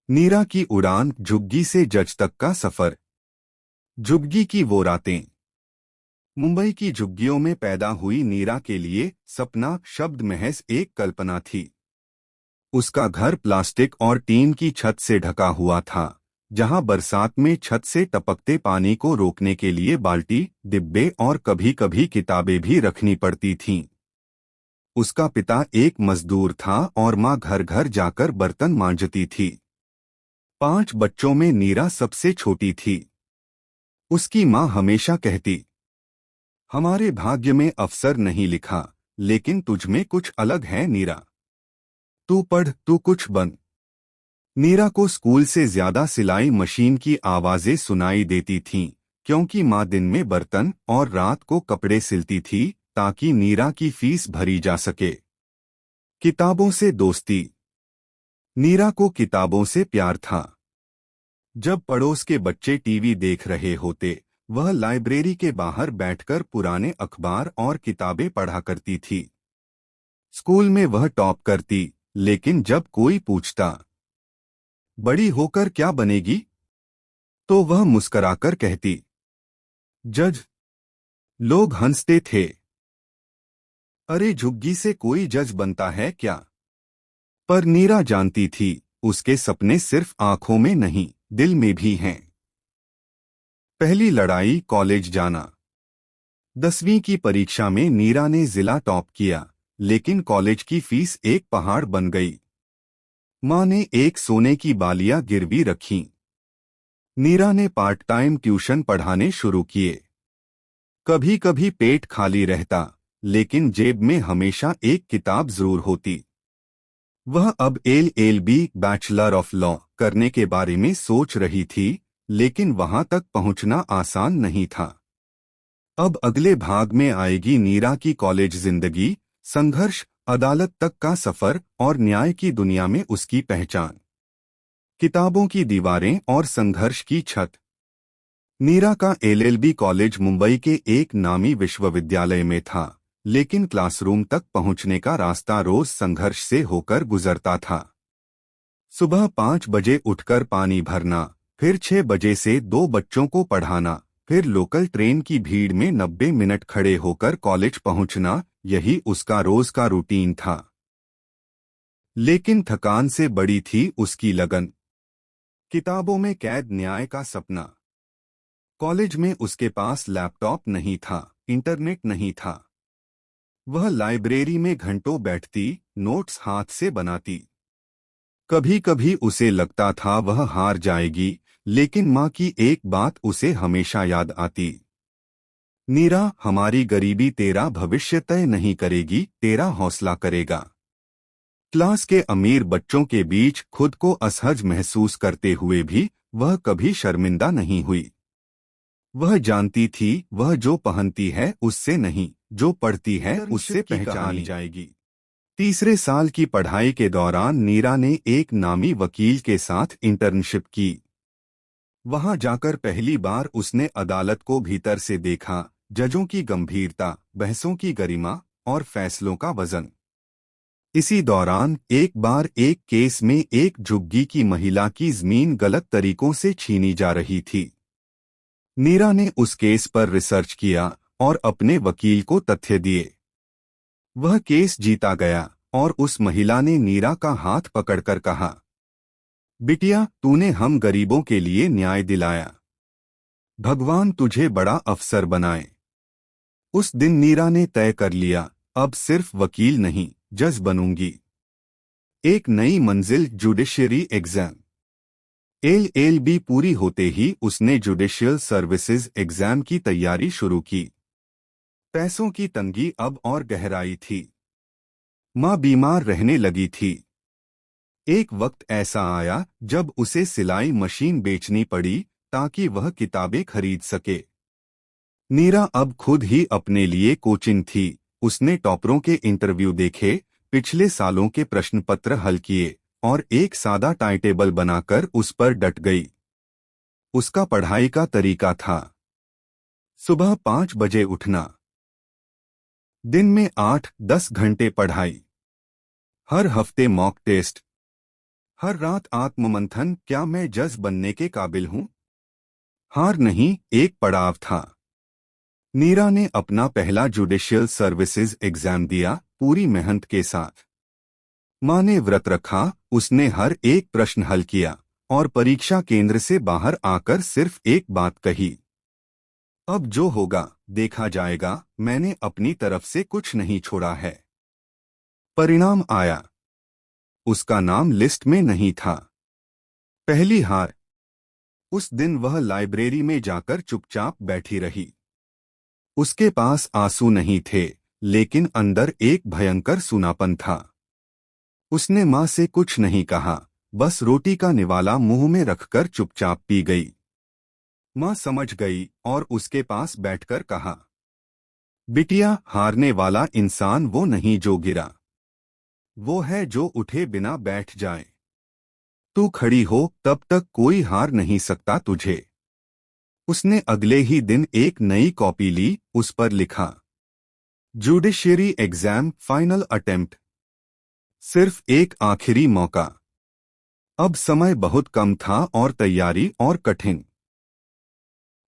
नीरा की उड़ान, झुग्गी से जज तक का सफर। झुग्गी की वो रातें। मुंबई की झुग्गियों में पैदा हुई नीरा के लिए सपना शब्द महज एक कल्पना थी। उसका घर प्लास्टिक और टीन की छत से ढका हुआ था, जहां बरसात में छत से टपकते पानी को रोकने के लिए बाल्टी, डिब्बे और कभी कभी किताबें भी रखनी पड़ती थीं। उसका पिता एक मजदूर था और माँ घर घर जाकर बर्तन मांजती थी। 5 बच्चों में नीरा सबसे छोटी थी। उसकी माँ हमेशा कहती, हमारे भाग्य में अवसर नहीं लिखा, लेकिन तुझमें कुछ अलग है नीरा। तू पढ़, तू कुछ बन। नीरा को स्कूल से ज्यादा सिलाई मशीन की आवाजें सुनाई देती थीं, क्योंकि माँ दिन में बर्तन और रात को कपड़े सिलती थी ताकि नीरा की फीस भरी जा सके। किताबों से दोस्ती। नीरा को किताबों से प्यार था। जब पड़ोस के बच्चे टीवी देख रहे होते, वह लाइब्रेरी के बाहर बैठकर पुराने अखबार और किताबें पढ़ा करती थी। स्कूल में वह टॉप करती, लेकिन जब कोई पूछता, बड़ी होकर क्या बनेगी, तो वह मुस्कराकर कहती, जज। लोग हंसते थे। अरे, झुग्गी से कोई जज बनता है क्या? पर नीरा जानती थी, उसके सपने सिर्फ आंखों में नहीं, दिल में भी हैं। पहली लड़ाई, कॉलेज जाना। 10वीं की परीक्षा में नीरा ने जिला टॉप किया, लेकिन कॉलेज की फीस एक पहाड़ बन गई। माँ ने एक सोने की बालियां गिरवी रखीं। नीरा ने पार्ट टाइम ट्यूशन पढ़ाने शुरू किए। कभी कभी पेट खाली रहता, लेकिन जेब में हमेशा एक किताब जरूर होती। वह अब LLB, बैचलर ऑफ लॉ, करने के बारे में सोच रही थी, लेकिन वहां तक पहुंचना आसान नहीं था। अब अगले भाग में आएगी नीरा की कॉलेज जिंदगी, संघर्ष, अदालत तक का सफर और न्याय की दुनिया में उसकी पहचान। किताबों की दीवारें और संघर्ष की छत। नीरा का LLB कॉलेज मुंबई के एक नामी विश्वविद्यालय में था, लेकिन क्लासरूम तक पहुंचने का रास्ता रोज संघर्ष से होकर गुजरता था। सुबह 5 बजे उठकर पानी भरना, फिर 6 बजे से 2 बच्चों को पढ़ाना, फिर लोकल ट्रेन की भीड़ में 90 मिनट खड़े होकर कॉलेज पहुंचना, यही उसका रोज का रूटीन था। लेकिन थकान से बड़ी थी उसकी लगन। किताबों में कैद न्याय का सपना। कॉलेज में उसके पास लैपटॉप नहीं था, इंटरनेट नहीं था। वह लाइब्रेरी में घंटों बैठती, नोट्स हाथ से बनाती। कभी कभी उसे लगता था वह हार जाएगी, लेकिन माँ की एक बात उसे हमेशा याद आती, नीरा, हमारी गरीबी तेरा भविष्य तय नहीं करेगी, तेरा हौसला करेगा। क्लास के अमीर बच्चों के बीच खुद को असहज महसूस करते हुए भी वह कभी शर्मिंदा नहीं हुई। वह जानती थी, वह जो पहनती है उससे नहीं, जो पढ़ती है उससे पहचानी जाएगी। तीसरे साल की पढ़ाई के दौरान नीरा ने एक नामी वकील के साथ इंटर्नशिप की। वहां जाकर पहली बार उसने अदालत को भीतर से देखा, जजों की गंभीरता, बहसों की गरिमा और फैसलों का वजन। इसी दौरान एक बार एक केस में एक झुग्गी की महिला की जमीन गलत तरीकों से छीनी जा रही थी। नीरा ने उस केस पर रिसर्च किया और अपने वकील को तथ्य दिए। वह केस जीता गया और उस महिला ने नीरा का हाथ पकड़कर कहा, बिटिया, तूने हम गरीबों के लिए न्याय दिलाया। भगवान तुझे बड़ा अफसर बनाए। उस दिन नीरा ने तय कर लिया, अब सिर्फ वकील नहीं, जज बनूंगी। एक नई मंजिल, जुडिशियरी एग्जाम। LLB पूरी होते ही उसने जुडिशियल सर्विसेज एग्जाम की तैयारी शुरू की। पैसों की तंगी अब और गहराई थी। माँ बीमार रहने लगी थी। एक वक्त ऐसा आया जब उसे सिलाई मशीन बेचनी पड़ी ताकि वह किताबें खरीद सके। नीरा अब खुद ही अपने लिए कोचिंग थी। उसने टॉपरों के इंटरव्यू देखे, पिछले सालों के प्रश्न पत्र हल किए और एक सादा टाइम टेबल बनाकर उस पर डट गई। उसका पढ़ाई का तरीका था, सुबह 5 बजे उठना, दिन में 8-10 घंटे पढ़ाई, हर हफ्ते मॉक टेस्ट, हर रात आत्ममंथन, क्या मैं जज बनने के काबिल हूं? हार नहीं, एक पड़ाव था। नीरा ने अपना पहला जुडिशियल सर्विसेज एग्जाम दिया, पूरी मेहनत के साथ। मां ने व्रत रखा, उसने हर एक प्रश्न हल किया और परीक्षा केंद्र से बाहर आकर सिर्फ एक बात कही, अब जो होगा देखा जाएगा, मैंने अपनी तरफ से कुछ नहीं छोड़ा है। परिणाम आया। उसका नाम लिस्ट में नहीं था। पहली हार। उस दिन वह लाइब्रेरी में जाकर चुपचाप बैठी रही। उसके पास आंसू नहीं थे, लेकिन अंदर एक भयंकर सूनापन था। उसने मां से कुछ नहीं कहा, बस रोटी का निवाला मुंह में रखकर चुपचाप पी गई। मां समझ गई और उसके पास बैठकर कहा, बिटिया, हारने वाला इंसान वो नहीं जो गिरा, वो है जो उठे बिना बैठ जाए। तू खड़ी हो तब तक कोई हार नहीं सकता तुझे। उसने अगले ही दिन एक नई कॉपी ली, उस पर लिखा, जुडिशियरी एग्जाम फाइनल अटेम्प्ट, सिर्फ एक आखिरी मौका। अब समय बहुत कम था और तैयारी और कठिन।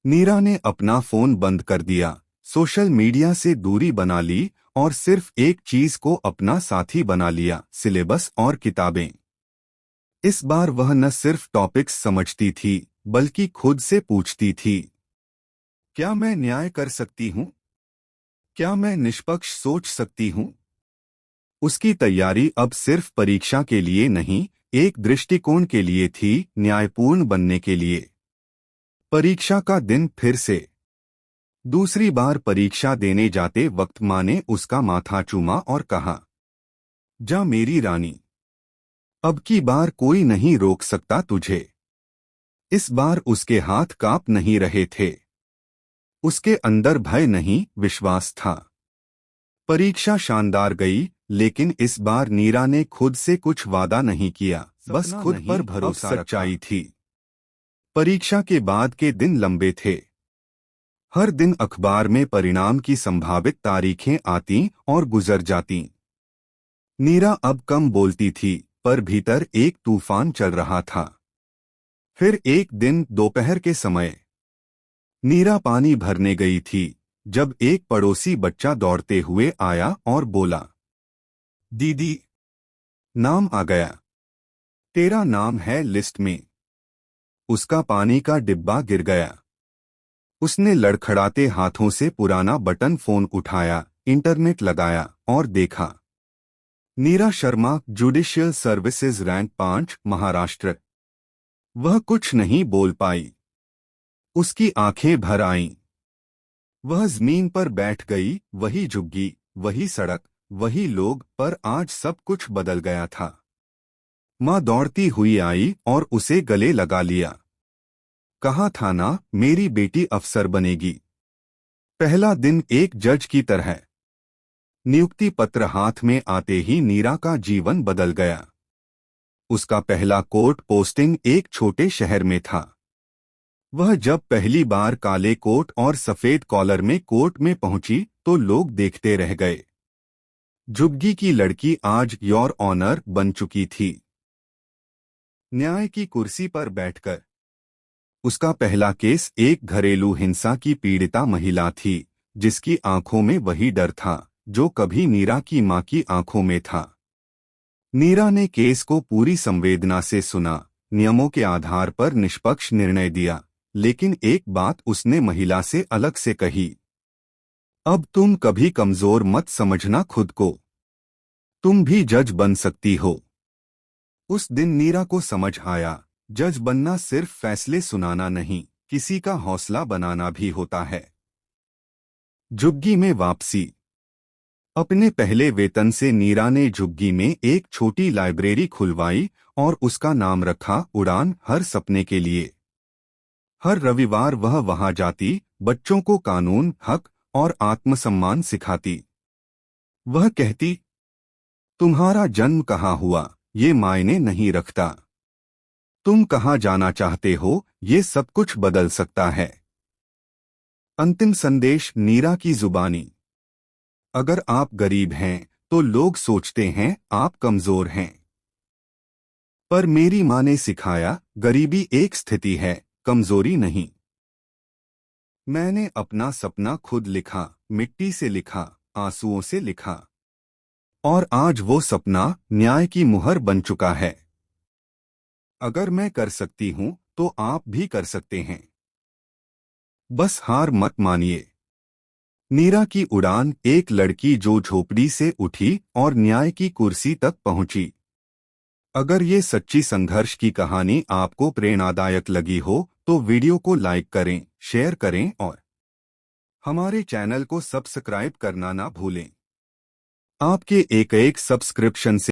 नीरा ने अपना फोन बंद कर दिया, सोशल मीडिया से दूरी बना ली और सिर्फ एक चीज को अपना साथी बना लिया, सिलेबस और किताबें। इस बार वह न सिर्फ टॉपिक्स समझती थी, बल्कि खुद से पूछती थी, क्या मैं न्याय कर सकती हूँ? क्या मैं निष्पक्ष सोच सकती हूँ? उसकी तैयारी अब सिर्फ परीक्षा के लिए नहीं, एक दृष्टिकोण के लिए थी, न्यायपूर्ण बनने के लिए। परीक्षा का दिन फिर से। दूसरी बार परीक्षा देने जाते वक्त मां ने उसका माथा चूमा और कहा, जा मेरी रानी, अब की बार कोई नहीं रोक सकता तुझे। इस बार उसके हाथ कांप नहीं रहे थे। उसके अंदर भय नहीं, विश्वास था। परीक्षा शानदार गई, लेकिन इस बार नीरा ने खुद से कुछ वादा नहीं किया, बस खुद पर भरोसा रखा। सच्चाई थी। परीक्षा के बाद के दिन लंबे थे। हर दिन अखबार में परिणाम की संभावित तारीखें आती और गुजर जाती। नीरा अब कम बोलती थी, पर भीतर एक तूफान चल रहा था। फिर एक दिन दोपहर के समय नीरा पानी भरने गई थी, जब एक पड़ोसी बच्चा दौड़ते हुए आया और बोला, दीदी, नाम आ गया, तेरा नाम है लिस्ट में। उसका पानी का डिब्बा गिर गया। उसने लड़खड़ाते हाथों से पुराना बटन फोन उठाया, इंटरनेट लगाया और देखा, Neera Sharma, judicial services, rank 5, Maharashtra. वह कुछ नहीं बोल पाई। उसकी आंखें भर आईं। वह जमीन पर बैठ गई, वही झुग्गी, वही सड़क, वही लोग, पर आज सब कुछ बदल गया था। मां दौड़ती हुई आई और उसे गले लगा लिया। कहा था ना, मेरी बेटी अफसर बनेगी। पहला दिन एक जज की तरह। नियुक्ति पत्र हाथ में आते ही नीरा का जीवन बदल गया। उसका पहला कोर्ट पोस्टिंग एक छोटे शहर में था। वह जब पहली बार काले कोट और सफेद कॉलर में कोर्ट में पहुंची तो लोग देखते रह गए। झुग्गी की लड़की आज योर ऑनर बन चुकी थी। न्याय की कुर्सी पर बैठकर। उसका पहला केस एक घरेलू हिंसा की पीड़िता महिला थी, जिसकी आंखों में वही डर था जो कभी नीरा की मां की आंखों में था। नीरा ने केस को पूरी संवेदना से सुना, नियमों के आधार पर निष्पक्ष निर्णय दिया, लेकिन एक बात उसने महिला से अलग से कही, अब तुम कभी कमजोर मत समझना खुद को, तुम भी जज बन सकती हो। उस दिन नीरा को समझ आया, जज बनना सिर्फ फैसले सुनाना नहीं, किसी का हौसला बनाना भी होता है। झुग्गी में वापसी। अपने पहले वेतन से नीरा ने झुग्गी में एक छोटी लाइब्रेरी खुलवाई और उसका नाम रखा उड़ान, हर सपने के लिए। हर रविवार वह वहां जाती, बच्चों को कानून, हक और आत्मसम्मान सिखाती। वह कहती, तुम्हारा जन्म कहाँ हुआ ये मायने नहीं रखता, तुम कहाँ जाना चाहते हो ये सब कुछ बदल सकता है। अंतिम संदेश नीरा की जुबानी। अगर आप गरीब हैं तो लोग सोचते हैं आप कमजोर हैं। पर मेरी माँ ने सिखाया, गरीबी एक स्थिति है, कमजोरी नहीं। मैंने अपना सपना खुद लिखा, मिट्टी से लिखा, आंसुओं से लिखा। और आज वो सपना न्याय की मुहर बन चुका है। अगर मैं कर सकती हूं तो आप भी कर सकते हैं। बस हार मत मानिए। नीरा की उड़ान, एक लड़की जो झोपड़ी से उठी और न्याय की कुर्सी तक पहुंची। अगर ये सच्ची संघर्ष की कहानी आपको प्रेरणादायक लगी हो तो वीडियो को लाइक करें, शेयर करें और हमारे चैनल को सब्सक्राइब करना ना भूलें। आपके एक एक सब्सक्रिप्शन से